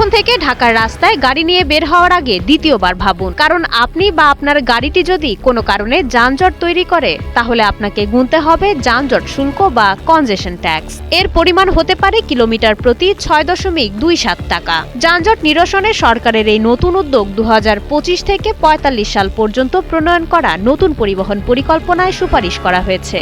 এখন থেকে ঢাকার রাস্তায় গাড়ি নিয়ে বের হওয়ার আগে দ্বিতীয়বার ভাবুন, কারণ আপনি বা আপনার গাড়িটি যদি কোনো কারণে যানজট তৈরি করে তাহলে আপনাকে গুনতে হবে যানজট শুল্ক বা কনজেশন ট্যাক্স। এর পরিমাণ হতে পারে কিলোমিটার প্রতি ৬.২৭ টাকা। যানজট নিরসনে সরকারের এই নতুন উদ্যোগ ২০২৫ থেকে ৪৫ সাল পর্যন্ত প্রণয়ন করা নতুন পরিবহন পরিকল্পনায় সুপারিশ করা হয়েছে।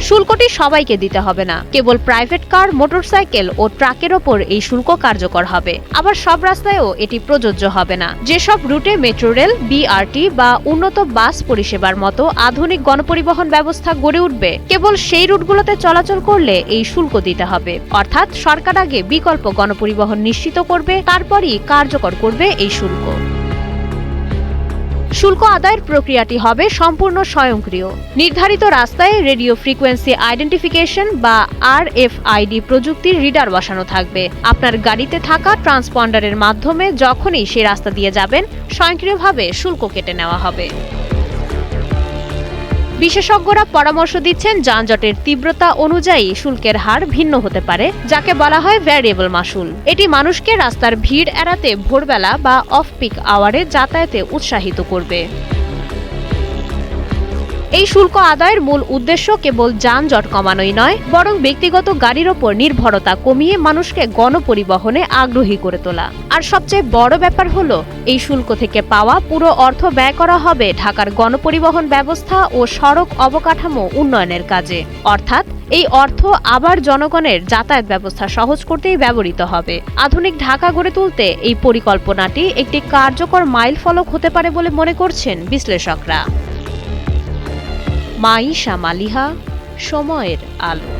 শুল্কটি সবাইকে দিতে হবে না, কেবল প্রাইভেট কার, মোটরসাইকেল ও ট্রাকের ওপর এই শুল্ক কার্যকর হবে। আবার সব রাস্তায়ও এটি প্রযোজ্য হবে না। যেসব রুটে মেট্রো রেল, বিআরটি বা উন্নত বাস পরিষেবার মতো আধুনিক গণপরিবহন ব্যবস্থা গড়ে উঠবে, কেবল সেই রুটগুলোতে চলাচল করলে এই শুল্ক দিতে হবে। অর্থাৎ সরকার আগে বিকল্প গণপরিবহন নিশ্চিত করবে, তারপরই কার্যকর করবে এই শুল্ক। শুল্ক আদায়ের প্রক্রিয়াটি হবে সম্পূর্ণ স্বয়ংক্রিয়। নির্ধারিত রাস্তায় রেডিও ফ্রিকোয়েন্সি আইডেন্টিফিকেশন বা আরএফআইডি প্রযুক্তির রিডার বসানো থাকবে। আপনার গাড়িতে থাকা ট্রান্সপন্ডারের মাধ্যমে যখনই সেই রাস্তা দিয়ে যাবেন, স্বয়ংক্রিয়ভাবে শুল্ক কেটে নেওয়া হবে। বিশেষজ্ঞরা পরামর্শ দিচ্ছেন, যানজটের তীব্রতা অনুযায়ী শুল্কের হার ভিন্ন হতে পারে, যাকে বলা হয় ভ্যারিয়েবল মাশুল। এটি মানুষকে রাস্তার ভিড় এড়াতে ভোরবেলা বা অফ পিক আওয়ারে যাতায়াতে উৎসাহিত করবে। এই শুল্ক আদায়ের মূল উদ্দেশ্য কেবল যানজট কমানোই নয়, বরং ব্যক্তিগত গাড়ির ওপর নির্ভরতা কমিয়ে মানুষকে গণপরিবহনে আগ্রহী করে তোলা। আর সবচেয়ে বড় ব্যাপার হলো, এই শুল্ক থেকে পাওয়া পুরো অর্থ ব্যয় করা হবে ঢাকার গণপরিবহন ব্যবস্থা ও সড়ক অবকাঠামো উন্নয়নের কাজে। অর্থাৎ এই অর্থ আবার জনগণের যাতায়াত ব্যবস্থা সহজ করতেই ব্যবহৃত হবে। আধুনিক ঢাকা গড়ে তুলতে এই পরিকল্পনাটি একটি কার্যকর মাইলফলক হতে পারে বলে মনে করছেন বিশ্লেষকরা। মাইশা মালিহা, সময়ের আলো।